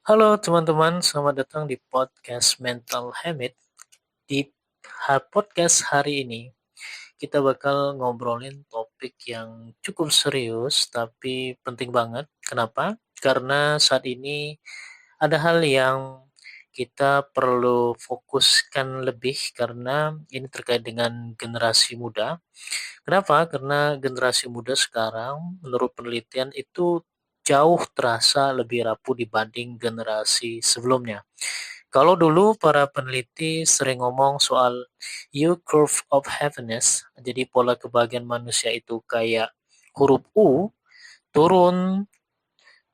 Halo teman-teman, selamat datang di podcast Mental Habit. Di podcast hari ini, kita bakal ngobrolin topik yang cukup serius tapi penting banget. Kenapa? Karena saat ini ada hal yang kita perlu fokuskan lebih karena ini terkait dengan generasi muda. Kenapa? Karena generasi muda sekarang menurut penelitian itu jauh terasa lebih rapuh dibanding generasi sebelumnya. Kalau dulu para peneliti sering ngomong soal U-curve of happiness, jadi pola kebahagiaan manusia itu kayak huruf U, turun,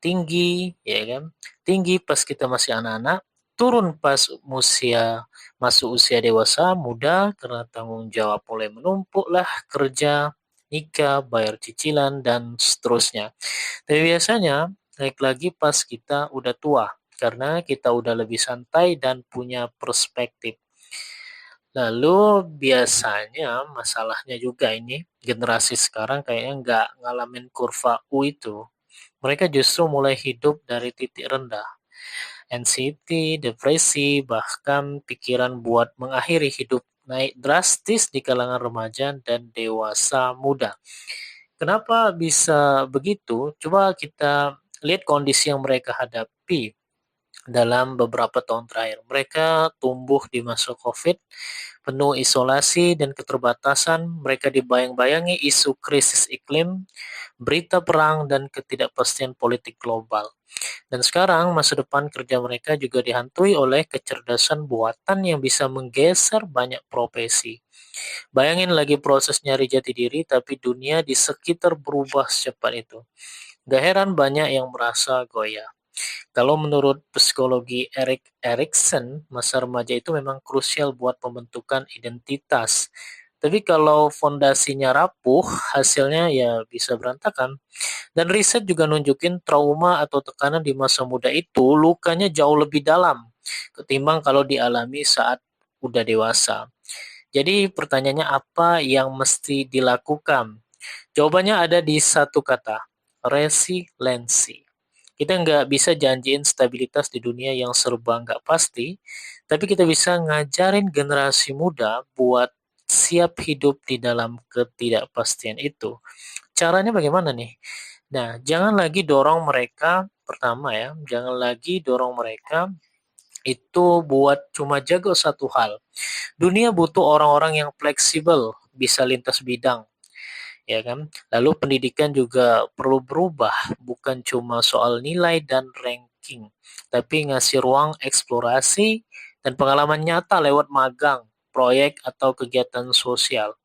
tinggi, ya kan? Tinggi pas kita masih anak-anak, turun pas masuk usia dewasa, muda karena tanggung jawab mulai menumpuk lah, kerja, nikah, bayar cicilan, dan seterusnya. Tapi biasanya naik lagi pas kita udah tua, karena kita udah lebih santai dan punya perspektif. Lalu biasanya masalahnya juga ini, generasi sekarang kayaknya nggak ngalamin kurva U itu. Mereka justru mulai hidup dari titik rendah. Anxiety, depresi, bahkan pikiran buat mengakhiri hidup naik drastis di kalangan remaja dan dewasa muda. Kenapa bisa begitu? Coba kita lihat kondisi yang mereka hadapi dalam beberapa tahun terakhir. Mereka tumbuh di masa COVID, penuh isolasi dan keterbatasan. Mereka dibayang-bayangi isu krisis iklim, berita perang, dan ketidakpastian politik global. Dan sekarang masa depan kerja mereka juga dihantui oleh kecerdasan buatan yang bisa menggeser banyak profesi. Bayangin lagi proses nyari jati diri, tapi dunia di sekitar berubah secepat itu. Gak heran banyak yang merasa goyah. Kalau menurut psikologi Erik Erikson, masa remaja itu memang krusial buat pembentukan identitas. Tapi kalau fondasinya rapuh, hasilnya ya bisa berantakan. Dan riset juga nunjukin trauma atau tekanan di masa muda itu lukanya jauh lebih dalam ketimbang kalau dialami saat udah dewasa. Jadi pertanyaannya apa yang mesti dilakukan? Jawabannya ada di satu kata, resiliensi. Kita nggak bisa janjiin stabilitas di dunia yang serba nggak pasti, tapi kita bisa ngajarin generasi muda buat siap hidup di dalam ketidakpastian itu. Caranya bagaimana nih? Nah, jangan lagi dorong mereka, pertama ya, jangan lagi dorong mereka itu buat cuma jago satu hal. Dunia butuh orang-orang yang fleksibel, bisa lintas bidang, ya kan? Lalu pendidikan juga perlu berubah, bukan cuma soal nilai dan ranking, tapi ngasih ruang eksplorasi dan pengalaman nyata lewat magang, proyek atau kegiatan sosial.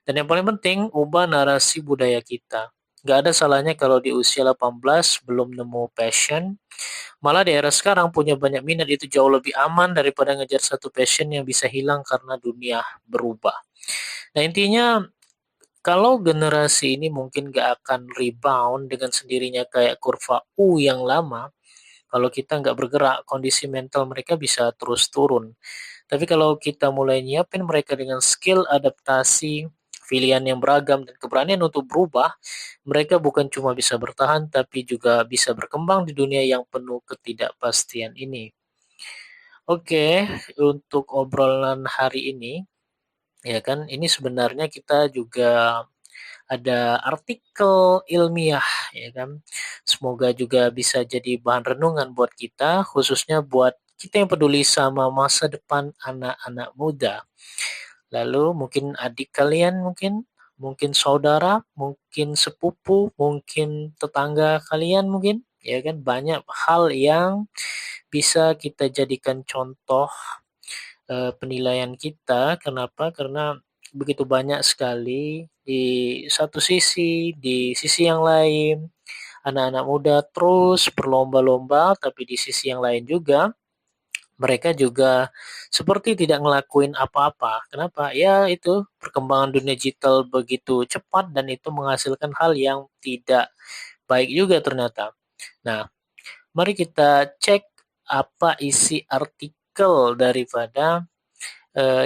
Dan yang paling penting, ubah narasi budaya kita. Gak ada salahnya kalau di usia 18 belum nemu passion, malah di era sekarang punya banyak minat itu jauh lebih aman daripada ngejar satu passion yang bisa hilang karena dunia berubah. Nah intinya kalau generasi ini mungkin gak akan rebound dengan sendirinya kayak kurva U yang lama, kalau kita nggak bergerak, kondisi mental mereka bisa terus turun. Tapi kalau kita mulai nyiapin mereka dengan skill adaptasi, pilihan yang beragam, dan keberanian untuk berubah, mereka bukan cuma bisa bertahan, tapi juga bisa berkembang di dunia yang penuh ketidakpastian ini. Oke, untuk obrolan hari ini, ya kan, ini sebenarnya kita juga ada artikel ilmiah, ya kan. Semoga juga bisa jadi bahan renungan buat kita, khususnya buat kita yang peduli sama masa depan anak-anak muda. Lalu mungkin adik kalian mungkin, mungkin saudara, mungkin sepupu, mungkin tetangga kalian mungkin, ya kan banyak hal yang bisa kita jadikan contoh penilaian kita. Kenapa? Karena begitu banyak sekali di satu sisi, di sisi yang lain anak-anak muda terus berlomba-lomba, tapi di sisi yang lain juga mereka juga seperti tidak ngelakuin apa-apa. Kenapa? Ya itu perkembangan dunia digital begitu cepat dan itu menghasilkan hal yang tidak baik juga ternyata. Nah, mari kita cek apa isi artikel daripada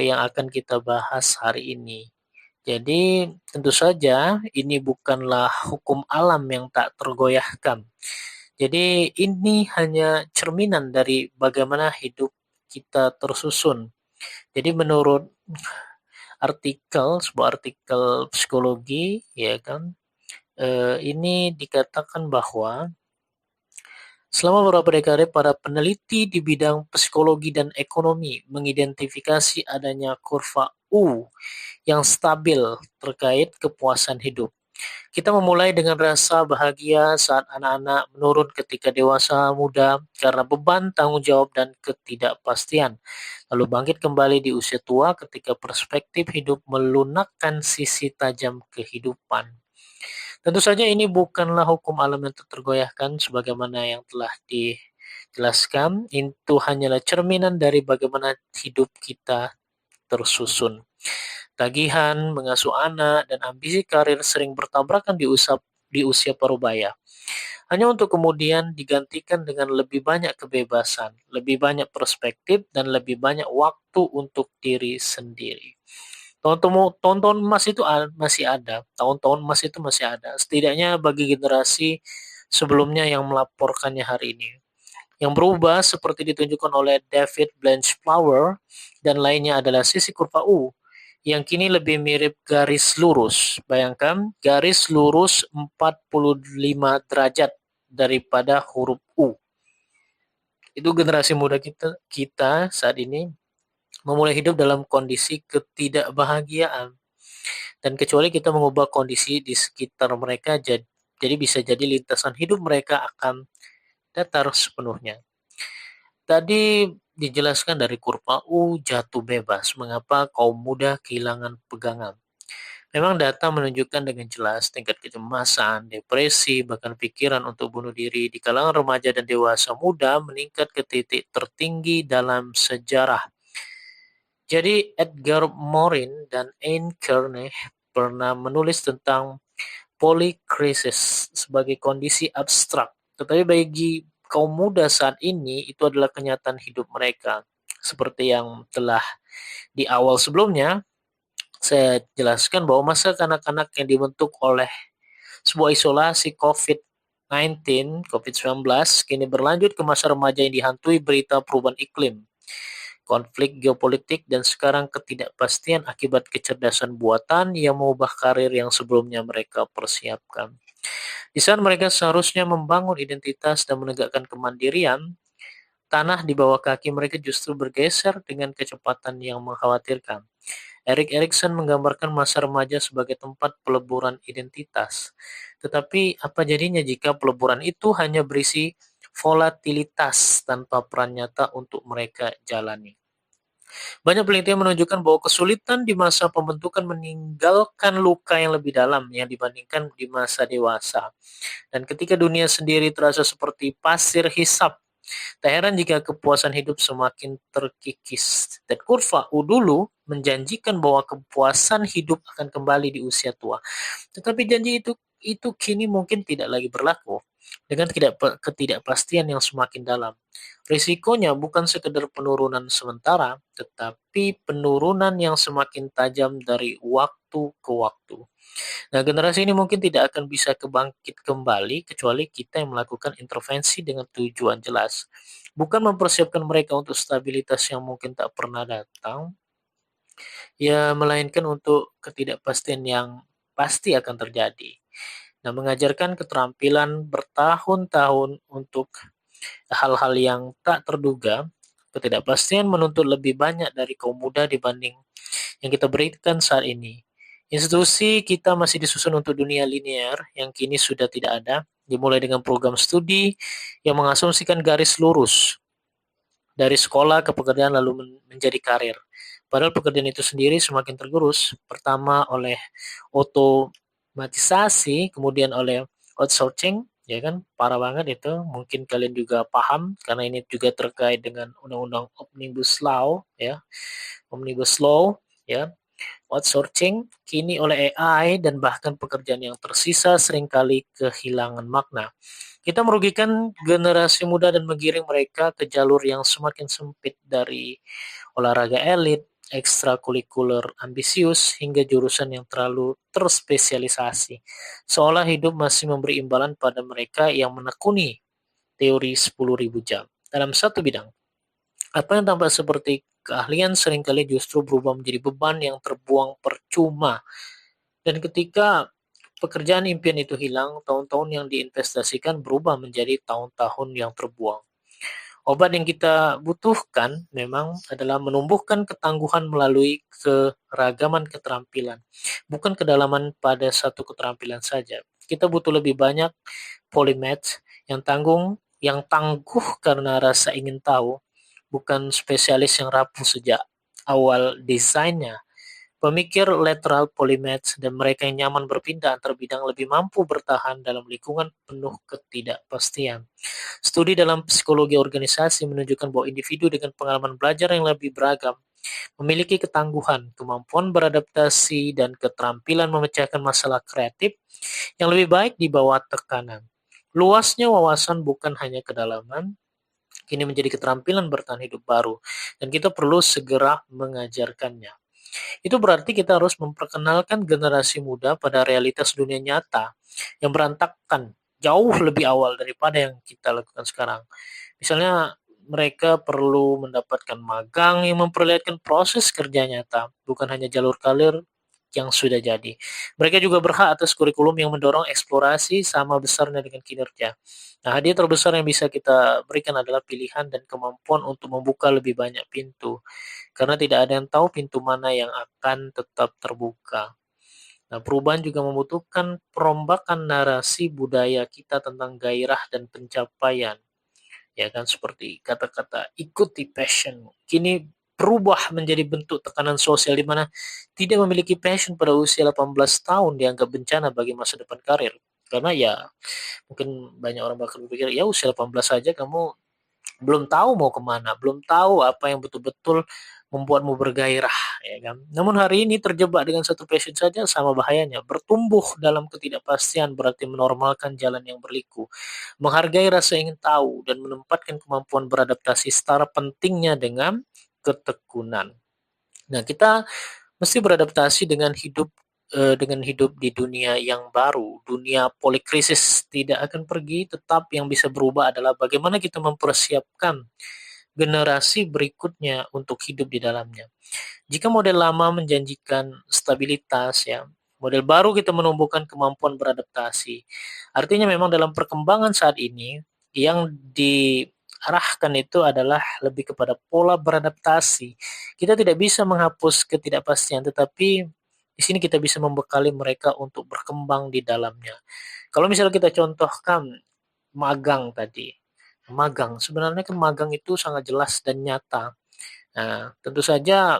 yang akan kita bahas hari ini. Jadi, tentu saja ini bukanlah hukum alam yang tak tergoyahkan. Jadi ini hanya cerminan dari bagaimana hidup kita tersusun. Jadi menurut sebuah artikel psikologi, ya kan, ini dikatakan bahwa selama beberapa dekade para peneliti di bidang psikologi dan ekonomi mengidentifikasi adanya kurva U yang stabil terkait kepuasan hidup. Kita memulai dengan rasa bahagia saat anak-anak, menurun ketika dewasa muda karena beban tanggung jawab dan ketidakpastian, lalu bangkit kembali di usia tua ketika perspektif hidup melunakkan sisi tajam kehidupan. Tentu saja ini bukanlah hukum alam yang tak tergoyahkan sebagaimana yang telah dijelaskan, itu hanyalah cerminan dari bagaimana hidup kita tersusun. Tagihan, mengasuh anak, dan ambisi karir sering bertabrakan di usia parubaya. Hanya untuk kemudian digantikan dengan lebih banyak kebebasan, lebih banyak perspektif, dan lebih banyak waktu untuk diri sendiri. Tahun-tahun emas itu masih ada, tahun-tahun emas itu masih ada. Setidaknya bagi generasi sebelumnya yang melaporkannya hari ini. Yang berubah seperti ditunjukkan oleh David Blanchflower dan lainnya adalah sisi kurva U yang kini lebih mirip garis lurus. Bayangkan garis lurus 45 derajat daripada huruf U. Itu generasi muda kita saat ini memulai hidup dalam kondisi ketidakbahagiaan. Dan kecuali kita mengubah kondisi di sekitar mereka, jadi bisa jadi lintasan hidup mereka akan datar sepenuhnya. Tadi dijelaskan dari kurva U jatuh bebas, mengapa kaum muda kehilangan pegangan. Memang data menunjukkan dengan jelas tingkat kecemasan, depresi, bahkan pikiran untuk bunuh diri di kalangan remaja dan dewasa muda meningkat ke titik tertinggi dalam sejarah. Jadi Edgar Morin dan Anne Kearney pernah menulis tentang polikrisis sebagai kondisi abstrak. Tetapi bagi kaum muda saat ini itu adalah kenyataan hidup mereka. Seperti yang telah di awal sebelumnya saya jelaskan bahwa masa kanak-kanak yang dibentuk oleh sebuah isolasi COVID-19 kini berlanjut ke masa remaja yang dihantui berita perubahan iklim, konflik geopolitik, dan sekarang ketidakpastian akibat kecerdasan buatan yang mengubah karir yang sebelumnya mereka persiapkan. Di saat mereka seharusnya membangun identitas dan menegakkan kemandirian, tanah di bawah kaki mereka justru bergeser dengan kecepatan yang mengkhawatirkan. Erik Erikson menggambarkan masa remaja sebagai tempat peleburan identitas. Tetapi apa jadinya jika peleburan itu hanya berisi volatilitas tanpa peran nyata untuk mereka jalani? Banyak penelitian menunjukkan bahwa kesulitan di masa pembentukan meninggalkan luka yang lebih dalam yang dibandingkan di masa dewasa. Dan ketika dunia sendiri terasa seperti pasir hisap, tak heran jika kepuasan hidup semakin terkikis. Dan kurva U dulu menjanjikan bahwa kepuasan hidup akan kembali di usia tua. Tetapi janji itu kini mungkin tidak lagi berlaku dengan ketidakpastian yang semakin dalam. Risikonya bukan sekedar penurunan sementara, tetapi penurunan yang semakin tajam dari waktu ke waktu. Nah, generasi ini mungkin tidak akan bisa kebangkit kembali kecuali kita yang melakukan intervensi dengan tujuan jelas. Bukan mempersiapkan mereka untuk stabilitas yang mungkin tak pernah datang, ya melainkan untuk ketidakpastian yang pasti akan terjadi. Nah, mengajarkan keterampilan bertahun-tahun untuk hal-hal yang tak terduga, ketidakpastian menuntut lebih banyak dari kaum muda dibanding yang kita berikan saat ini. Institusi kita masih disusun untuk dunia linear yang kini sudah tidak ada, dimulai dengan program studi yang mengasumsikan garis lurus dari sekolah ke pekerjaan lalu menjadi karir. Padahal pekerjaan itu sendiri semakin tergerus, pertama oleh otomatisasi, kemudian oleh outsourcing, ya kan, parah banget itu. Mungkin kalian juga paham karena ini juga terkait dengan undang-undang Omnibus Law, ya. Outsourcing kini oleh AI dan bahkan pekerjaan yang tersisa seringkali kehilangan makna. Kita merugikan generasi muda dan menggiring mereka ke jalur yang semakin sempit dari olahraga elit, ekstrakurikuler ambisius, hingga jurusan yang terlalu terspesialisasi. Seolah hidup masih memberi imbalan pada mereka yang menekuni teori 10.000 jam dalam satu bidang. Apa yang tampak seperti keahlian seringkali justru berubah menjadi beban yang terbuang percuma. Dan ketika pekerjaan impian itu hilang, tahun-tahun yang diinvestasikan berubah menjadi tahun-tahun yang terbuang. Obat yang kita butuhkan memang adalah menumbuhkan ketangguhan melalui keragaman keterampilan, bukan kedalaman pada satu keterampilan saja. Kita butuh lebih banyak polymath yang tangguh karena rasa ingin tahu, bukan spesialis yang rapuh sejak awal desainnya. Pemikir lateral polymath dan mereka yang nyaman berpindah antar bidang lebih mampu bertahan dalam lingkungan penuh ketidakpastian. Studi dalam psikologi organisasi menunjukkan bahwa individu dengan pengalaman belajar yang lebih beragam memiliki ketangguhan, kemampuan beradaptasi, dan keterampilan memecahkan masalah kreatif yang lebih baik di bawah tekanan. Luasnya wawasan bukan hanya kedalaman, kini menjadi keterampilan bertahan hidup baru, dan kita perlu segera mengajarkannya. Itu berarti kita harus memperkenalkan generasi muda pada realitas dunia nyata yang berantakan jauh lebih awal daripada yang kita lakukan sekarang. Misalnya mereka perlu mendapatkan magang yang memperlihatkan proses kerja nyata, bukan hanya jalur karir yang sudah jadi. Mereka juga berhak atas kurikulum yang mendorong eksplorasi sama besarnya dengan kinerja. Nah, hadiah terbesar yang bisa kita berikan adalah pilihan dan kemampuan untuk membuka lebih banyak pintu, karena tidak ada yang tahu pintu mana yang akan tetap terbuka. Nah, perubahan juga membutuhkan perombakan narasi budaya kita tentang gairah dan pencapaian. Ya kan, seperti kata-kata ikuti passion. Kini berubah menjadi bentuk tekanan sosial di mana tidak memiliki passion pada usia 18 tahun dianggap bencana bagi masa depan karir. Karena ya mungkin banyak orang bakal berpikir, ya usia 18 saja kamu belum tahu mau kemana, belum tahu apa yang betul-betul membuatmu bergairah, ya kan. Namun hari ini terjebak dengan satu passion saja sama bahayanya. Bertumbuh dalam ketidakpastian berarti menormalkan jalan yang berliku, menghargai rasa ingin tahu, dan menempatkan kemampuan beradaptasi setara pentingnya dengan ketekunan. Nah, kita mesti beradaptasi dengan hidup di dunia yang baru. Dunia polikrisis tidak akan pergi, tetap yang bisa berubah adalah bagaimana kita mempersiapkan generasi berikutnya untuk hidup di dalamnya. Jika model lama menjanjikan stabilitas, ya, model baru kita menumbuhkan kemampuan beradaptasi. Artinya memang dalam perkembangan saat ini yang diarahkan itu adalah lebih kepada pola beradaptasi. Kita tidak bisa menghapus ketidakpastian, tetapi di sini kita bisa membekali mereka untuk berkembang di dalamnya. Kalau misalnya kita contohkan magang tadi, magang sebenarnya kan magang itu sangat jelas dan nyata. Nah, tentu saja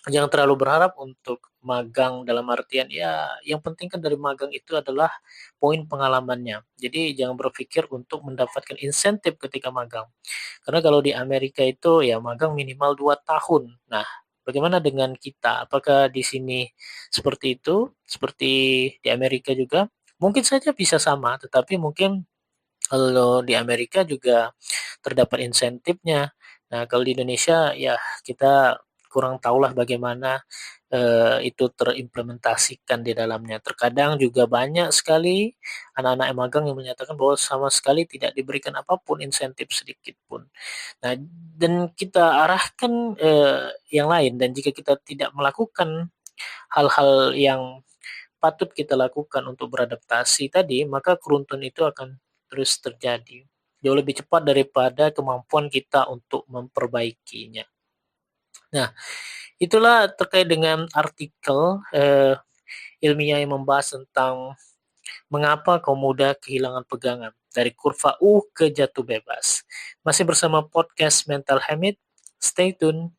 jangan terlalu berharap untuk magang dalam artian ya yang penting kan dari magang itu adalah poin pengalamannya. Jadi jangan berpikir untuk mendapatkan insentif ketika magang. Karena kalau di Amerika itu ya magang minimal 2 tahun. Nah, bagaimana dengan kita? Apakah di sini seperti itu? Seperti di Amerika juga? Mungkin saja bisa sama, tetapi mungkin kalau di Amerika juga terdapat insentifnya. Nah, kalau di Indonesia ya kita kurang tahulah bagaimana itu terimplementasikan di dalamnya. Terkadang juga banyak sekali anak-anak magang yang menyatakan bahwa sama sekali tidak diberikan apapun insentif sedikit pun. Nah, dan kita arahkan yang lain, dan jika kita tidak melakukan hal-hal yang patut kita lakukan untuk beradaptasi tadi, maka keruntun itu akan terus terjadi. Jauh lebih cepat daripada kemampuan kita untuk memperbaikinya. Nah, itulah terkait dengan artikel ilmiah yang membahas tentang mengapa kaum muda kehilangan pegangan dari kurva U ke jatuh bebas. Masih bersama podcast Mental Habit, stay tune.